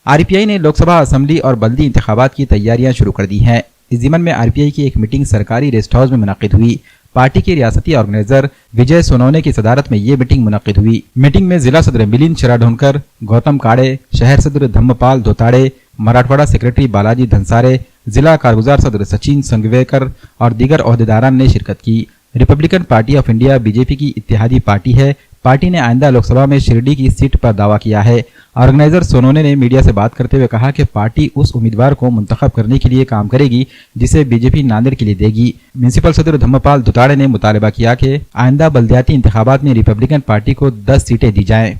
RPI ने Lok Sabha, assembly और बल्दी इंतखाबात की तैयारियां शुरू कर दी हैं। इस ज़िमन में आरपीआई की एक मीटिंग सरकारी रेस्ट हाउस में मुनक्किद हुई। पार्टी के रियासती ऑर्गेनाइजर विजय सोनोने की सदारत में ये मीटिंग मुनक्किद हुई। मीटिंग में जिला सदर मिलिंद शिराढोणकर, गौतम काड़े, शहर सदर धम्मपाल दोताड़े, मराठवाड़ा सेक्रेटरी बालाजी धनसारे, जिला कारगुजार सदर सचिन संगवेकर और दीगर ओहदेदारान ने शिरकत की। Republican party of India BJP की इत्तेहादी पार्टी है। पार्टी ने आइंदा लोकसभा में शिरडी की सीट पर दावा किया है। ऑर्गेनाइजर सोनोने ने मीडिया से बात करते हुए कहा कि पार्टी उस उम्मीदवार को मुंतखब करने के लिए काम करेगी जिसे बीजेपी नांदेड़ के लिए देगी। म्यूनिसिपल सदर धम्मपाल दोताड़े ने मुतालबा किया कि आइंदा बल्दियाती इंतखाबात में रिपब्लिकन पार्टी को 10 सीटें दी जाएं।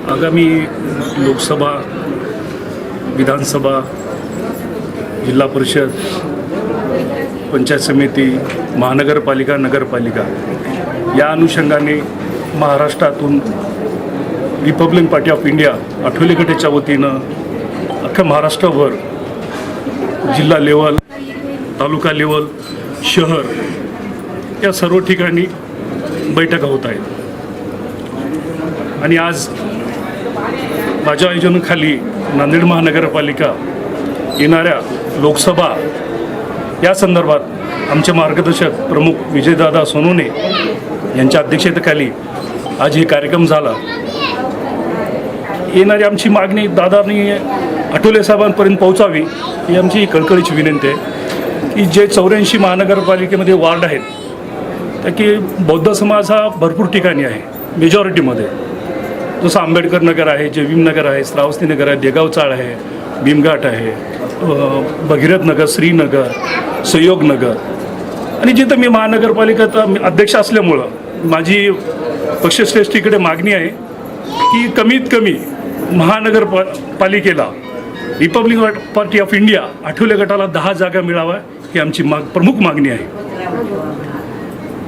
आगामी लोकसभा, विधानसभा, जिल्हा परिषद, पंचायत समिती, महानगरपालिका, नगरपालिका या अनुषंगाने महाराष्ट्रातून Republican party of India Athawale गटाच्या वतीनं अख्ख्या महाराष्ट्रभर जिल्हा लेवल, तालुका लेवल, शहर या सर्व ठिकाणी बैठका होत आहेत आणि आज माझ्या आयोजनाखाली नांदेड महानगरपालिका येणाऱ्या लोकसभा या संदर्भात आमचे मार्गदर्शक प्रमुख विजयदादा सोनोने यांच्या अध्यक्षतेखाली आज हे कार्यक्रम झाला। येणारी आमची मागणी दादांनी आठवले साहेबांपर्यंत पोहोचावी ही आमची कळकळीची विनंती आहे की जे 84 महानगरपालिकेमध्ये वार्ड आहेत त्या की बौद्ध समाज हा भरपूर ठिकाणी आहे, मेजॉरिटीमध्ये, जसं आंबेडकर नगर आहे, जयभीम नगर आहे, श्रावस्ती नगर आहे, देगाव चाळ आहे, भीमघाट आहे, भगीरथ नगर, श्रीनगर, सहयोग नगर आणि जिथं मी महानगरपालिकेचा अध्यक्ष असल्यामुळं माझी पक्षश्रेष्ठीकडे मागणी आहे की कमीत कमी महानगरपालिकेला Republican party of India Athawale गटाला 10 जागा मिळावा ही आमची प्रमुख मागणी आहे।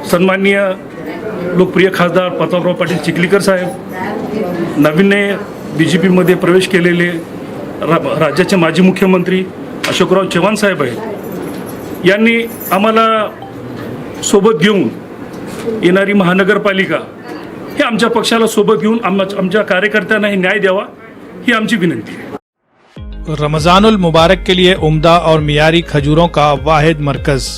सन्माननीय लोकप्रिय खासदार प्रतापराव पाटील चिखलीकर साहेब, नवीन बीजेपीमध्ये प्रवेश केलेले राज्याचे माजी मुख्यमंत्री अशोकराव चव्हाण साहेब आहेत, यांनी आम्हाला सोबत घेऊन येणारी महानगरपालिका हे आमच्या पक्षाला सोबत घेऊन आमच्या कार्यकर्त्यांना हे न्याय द्यावा ही आमची विनंती है। रमजानुल मुबारक के लिए उम्दा और मियारी खजूरों का वाहिद मरकज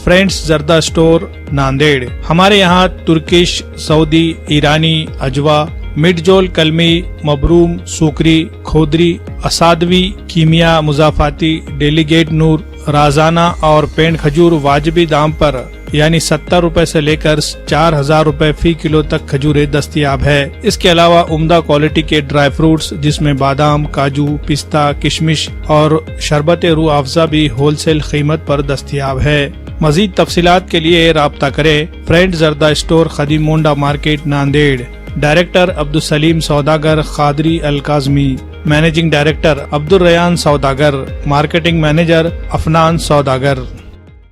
फ्रेंड्स जर्दा स्टोर नांदेड़। हमारे यहाँ तुर्किश, सऊदी, ईरानी, अजवा, मिडजोल, कलमी, मबरूम, सूकरी, खोदरी, असादवी, कीमिया, मुजाफाती, डेलीगेट नूर, राजाना और पेंड खजूर वाजिबी दाम पर यानी 70 रुपए से लेकर 4000 रुपए फी किलो तक खजूरें दस्तयाब है। इसके अलावा उम्दा क्वालिटी के ड्राई फ्रूट्स जिसमें बादाम, काजू, पिस्ता, किशमिश और शरबत रूह अफ़ज़ा भी होलसेल कीमत पर दस्तयाब है। मजीद तफसीलात के लिए राब्ता करें फ्रेंड जर्दा स्टोर, खदीम Monda market, Nanded. Director Abdul Salim Saudagar Khadri Al Kazmi, managing director Abdul Rayan Saudagar, marketing manager Afnan सौदागर।